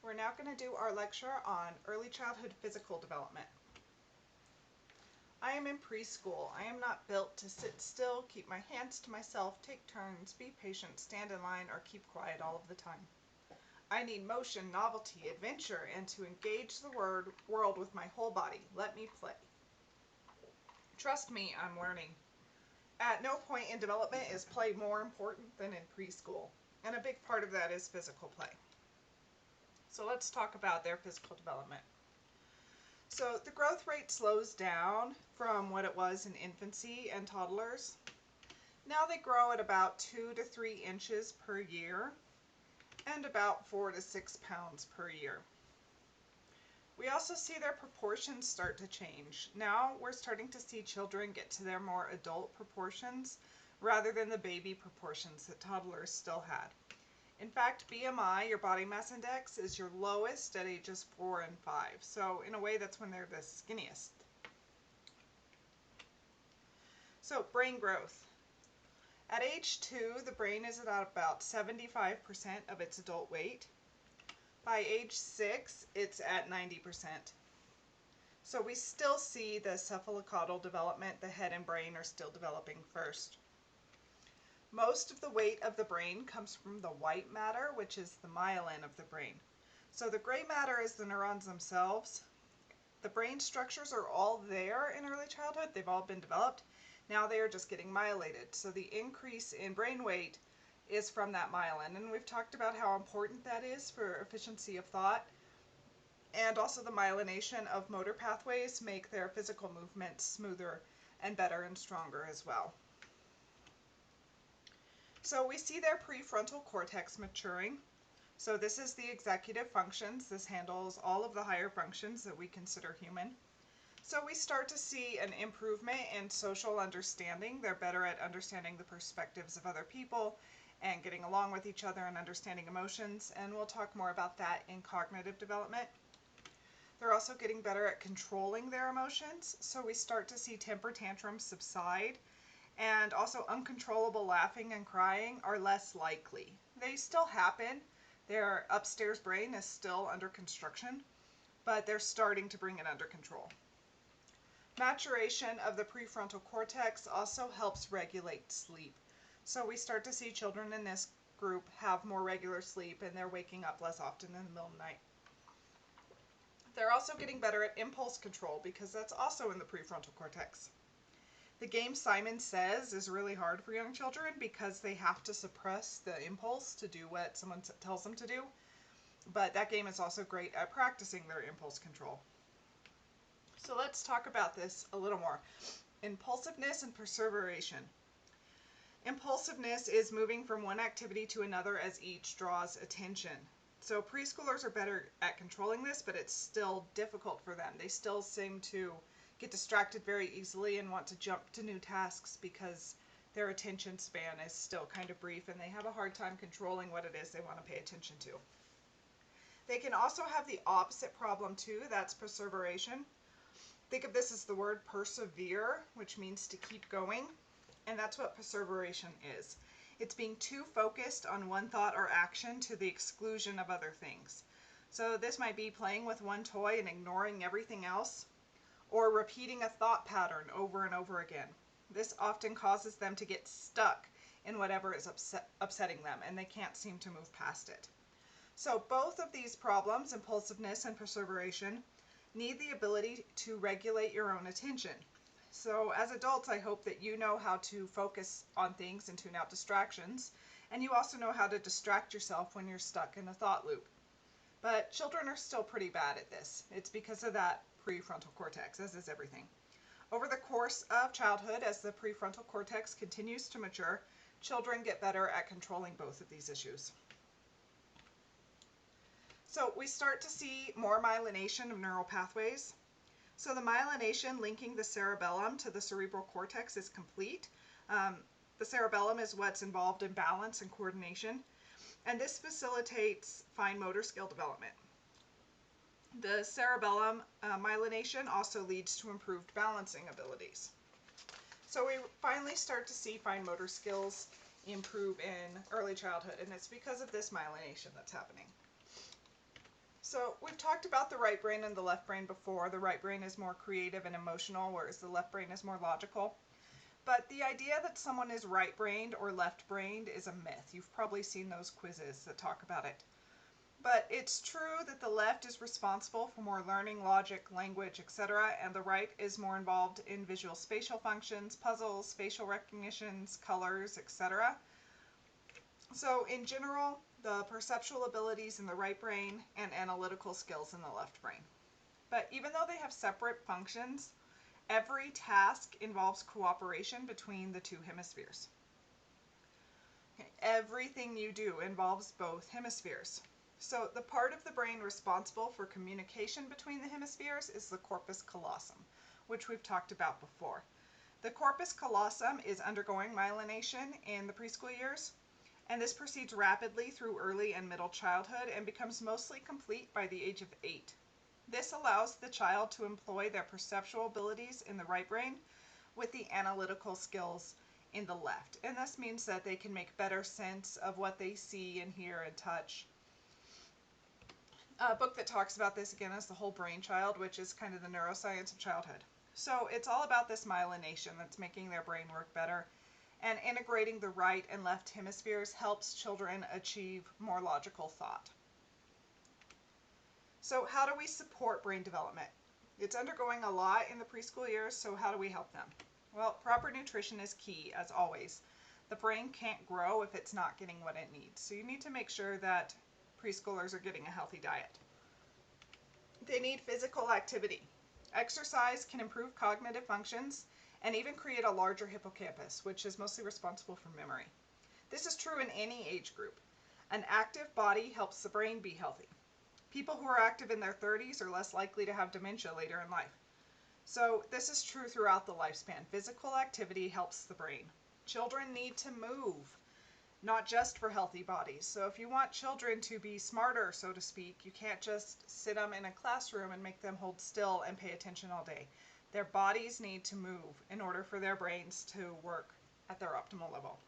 We're now going to do our lecture on early childhood physical development. I am in preschool. I am not built to sit still, keep my hands to myself, take turns, be patient, stand in line, or keep quiet all of the time. I need motion, novelty, adventure, and to engage the world with my whole body. Let me play. Trust me, I'm learning. At no point in development is play more important than in preschool, and a big part of that is physical play. So let's talk about their physical development. So the growth rate slows down from what it was in infancy and toddlers. Now they grow at about 2 to 3 inches per year and about 4 to 6 pounds per year. We also see their proportions start to change. Now we're starting to see children get to their more adult proportions rather than the baby proportions that toddlers still had. In fact, BMI, your body mass index, is your lowest at ages 4 and 5. So in a way, that's when they're the skinniest. So brain growth. At age 2, the brain is at about 75% of its adult weight. By age 6, it's at 90%. So we still see the cephalocaudal development. The head and brain are still developing first. Most of the weight of the brain comes from the white matter, which is the myelin of the brain. So the gray matter is the neurons themselves. The brain structures are all there in early childhood. They've all been developed. Now they are just getting myelated. So the increase in brain weight is from that myelin. And we've talked about how important that is for efficiency of thought. And also the myelination of motor pathways make their physical movements smoother and better and stronger as well. So we see their prefrontal cortex maturing. So this is the executive functions. This handles all of the higher functions that we consider human. So we start to see an improvement in social understanding. They're better at understanding the perspectives of other people and getting along with each other and understanding emotions. And we'll talk more about that in cognitive development. They're also getting better at controlling their emotions. So we start to see temper tantrums subside. And also uncontrollable laughing and crying are less likely. They still happen. Their upstairs brain is still under construction, but they're starting to bring it under control. Maturation of the prefrontal cortex also helps regulate sleep. So we start to see children in this group have more regular sleep and they're waking up less often in the middle of the night. They're also getting better at impulse control because that's also in the prefrontal cortex. The game Simon Says is really hard for young children because they have to suppress the impulse to do what someone tells them to do. But that game is also great at practicing their impulse control. So let's talk about this a little more. Impulsiveness and perseveration. Impulsiveness is moving from one activity to another as each draws attention. So preschoolers are better at controlling this, but it's still difficult for them. They still seem to get distracted very easily and want to jump to new tasks because their attention span is still kind of brief and they have a hard time controlling what it is they want to pay attention to. They can also have the opposite problem too, that's perseveration. Think of this as the word persevere, which means to keep going, and that's what perseveration is. It's being too focused on one thought or action to the exclusion of other things. So this might be playing with one toy and ignoring everything else, or repeating a thought pattern over and over again. This often causes them to get stuck in whatever is upsetting them, and they can't seem to move past it. So both of these problems, impulsiveness and perseveration, need the ability to regulate your own attention. So as adults, I hope that you know how to focus on things and tune out distractions, and you also know how to distract yourself when you're stuck in a thought loop. But children are still pretty bad at this. It's because of that prefrontal cortex, as is everything. Over the course of childhood, as the prefrontal cortex continues to mature, children get better at controlling both of these issues. So we start to see more myelination of neural pathways. So the myelination linking the cerebellum to the cerebral cortex is complete. The cerebellum is what's involved in balance and coordination, and this facilitates fine motor skill development. The cerebellum myelination also leads to improved balancing abilities. So we finally start to see fine motor skills improve in early childhood, and it's because of this myelination that's happening. So we've talked about the right brain and the left brain before. The right brain is more creative and emotional, whereas the left brain is more logical. But the idea that someone is right-brained or left-brained is a myth. You've probably seen those quizzes that talk about it. But it's true that the left is responsible for more learning, logic, language, etc., and the right is more involved in visual spatial functions, puzzles, facial recognitions, colors, etc. So in general, the perceptual abilities in the right brain and analytical skills in the left brain. But even though they have separate functions, every task involves cooperation between the two hemispheres. Everything you do involves both hemispheres. So the part of the brain responsible for communication between the hemispheres is the corpus callosum, which we've talked about before. The corpus callosum is undergoing myelination in the preschool years, and this proceeds rapidly through early and middle childhood and becomes mostly complete by the age of 8. This allows the child to employ their perceptual abilities in the right brain with the analytical skills in the left. And this means that they can make better sense of what they see and hear and touch. A book that talks about this again is The Whole Brain Child, which is kind of the neuroscience of childhood. So it's all about this myelination that's making their brain work better. And integrating the right and left hemispheres helps children achieve more logical thought. So how do we support brain development? It's undergoing a lot in the preschool years, so how do we help them? Well, proper nutrition is key, as always. The brain can't grow if it's not getting what it needs. So you need to make sure that preschoolers are getting a healthy diet. They need physical activity. Exercise can improve cognitive functions and even create a larger hippocampus, which is mostly responsible for memory. This is true in any age group. An active body helps the brain be healthy. People who are active in their 30s are less likely to have dementia later in life. So this is true throughout the lifespan. Physical activity helps the brain. Children need to move, not just for healthy bodies. So if you want children to be smarter, so to speak, you can't just sit them in a classroom and make them hold still and pay attention all day. Their bodies need to move in order for their brains to work at their optimal level.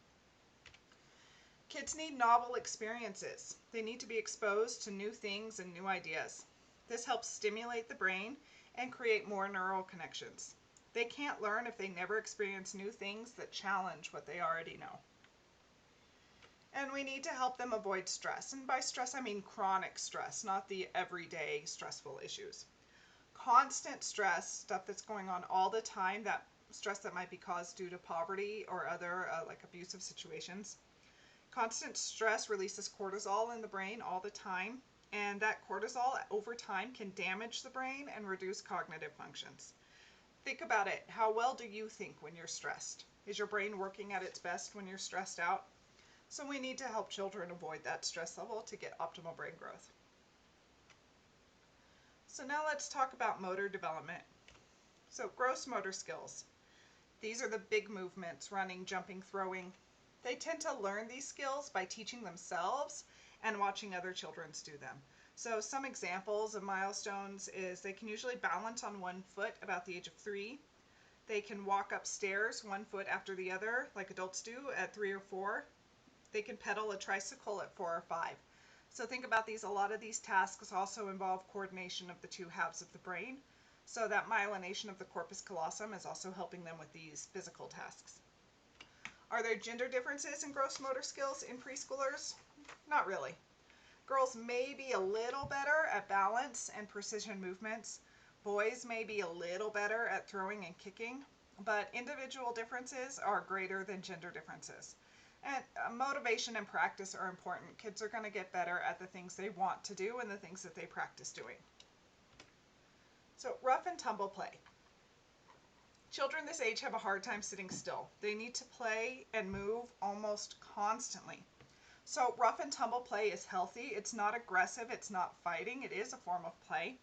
Kids need novel experiences. They need to be exposed to new things and new ideas. This helps stimulate the brain and create more neural connections. They can't learn if they never experience new things that challenge what they already know. And we need to help them avoid stress. And by stress, I mean chronic stress, not the everyday stressful issues. Constant stress, stuff that's going on all the time, that stress that might be caused due to poverty or other like abusive situations. Constant stress releases cortisol in the brain all the time, and that cortisol over time can damage the brain and reduce cognitive functions. Think about it. How well do you think when you're stressed? Is your brain working at its best when you're stressed out? So we need to help children avoid that stress level to get optimal brain growth. So now let's talk about motor development. So gross motor skills. These are the big movements: running, jumping, throwing. They tend to learn these skills by teaching themselves and watching other children do them. So some examples of milestones is they can usually balance on one foot about the age of 3. They can walk upstairs one foot after the other like adults do at 3 or 4. They can pedal a tricycle at 4 or 5. So think about these. A lot of these tasks also involve coordination of the two halves of the brain. So that myelination of the corpus callosum is also helping them with these physical tasks. Are there gender differences in gross motor skills in preschoolers? Not really. Girls may be a little better at balance and precision movements. Boys may be a little better at throwing and kicking, but individual differences are greater than gender differences. And motivation and practice are important. Kids are going to get better at the things they want to do and the things that they practice doing. So rough and tumble play. Children this age have a hard time sitting still. They need to play and move almost constantly. So rough and tumble play is healthy. It's not aggressive. It's not fighting. It is a form of play.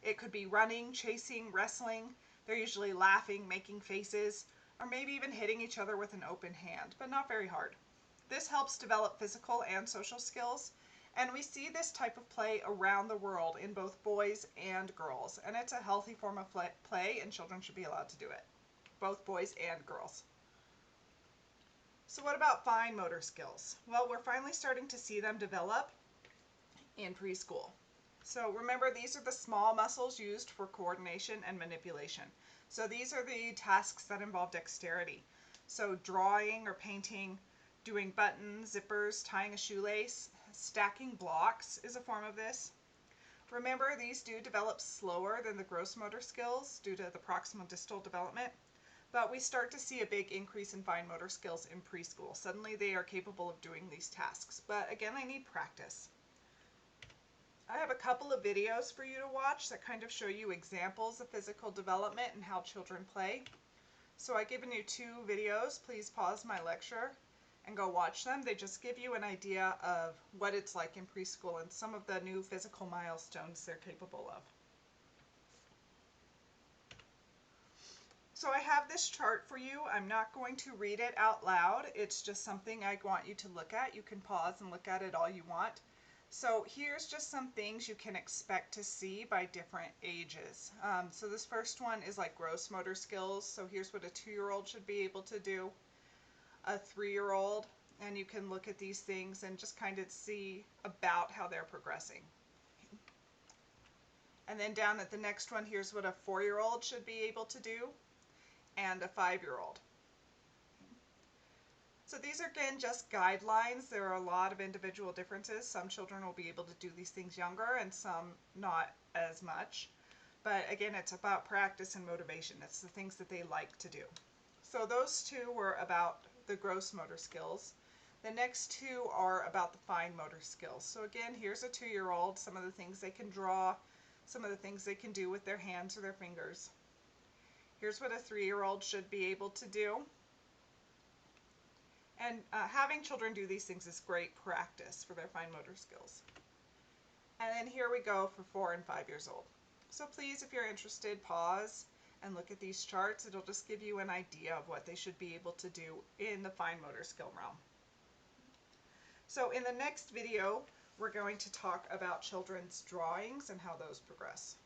It could be running, chasing, wrestling. They're usually laughing, making faces, or maybe even hitting each other with an open hand, but not very hard. This helps develop physical and social skills, and we see this type of play around the world in both boys and girls, and it's a healthy form of play, and children should be allowed to do it, both boys and girls. So what about fine motor skills? Well, we're finally starting to see them develop in preschool. So remember, these are the small muscles used for coordination and manipulation. So these are the tasks that involve dexterity. So drawing or painting, doing buttons, zippers, tying a shoelace, stacking blocks is a form of this. Remember, these do develop slower than the gross motor skills due to the proximal distal development, but we start to see a big increase in fine motor skills in preschool. Suddenly they are capable of doing these tasks, but again, I need practice. I have a couple of videos for you to watch that kind of show you examples of physical development and how children play. So I've given you 2 videos. Please pause my lecture and go watch them. They just give you an idea of what it's like in preschool and some of the new physical milestones they're capable of. So I have this chart for you. I'm not going to read it out loud. It's just something I want you to look at. You can pause and look at it all you want. So here's just some things you can expect to see by different ages. So this first one is like gross motor skills. So here's what a 2-year-old should be able to do, a 3-year-old, and you can look at these things and just kind of see about how they're progressing. And then down at the next one, here's what a 4-year-old should be able to do, and a 5-year-old. So these are, again, just guidelines. There are a lot of individual differences. Some children will be able to do these things younger and some not as much. But again, it's about practice and motivation. It's the things that they like to do. So those 2 were about the gross motor skills. The next 2 are about the fine motor skills. So again, here's a 2-year-old, some of the things they can draw, some of the things they can do with their hands or their fingers. Here's what a 3-year-old should be able to do. And having children do these things is great practice for their fine motor skills. And then here we go for 4 and 5 years old. So please, if you're interested, pause and look at these charts. It'll just give you an idea of what they should be able to do in the fine motor skill realm. So in the next video, we're going to talk about children's drawings and how those progress.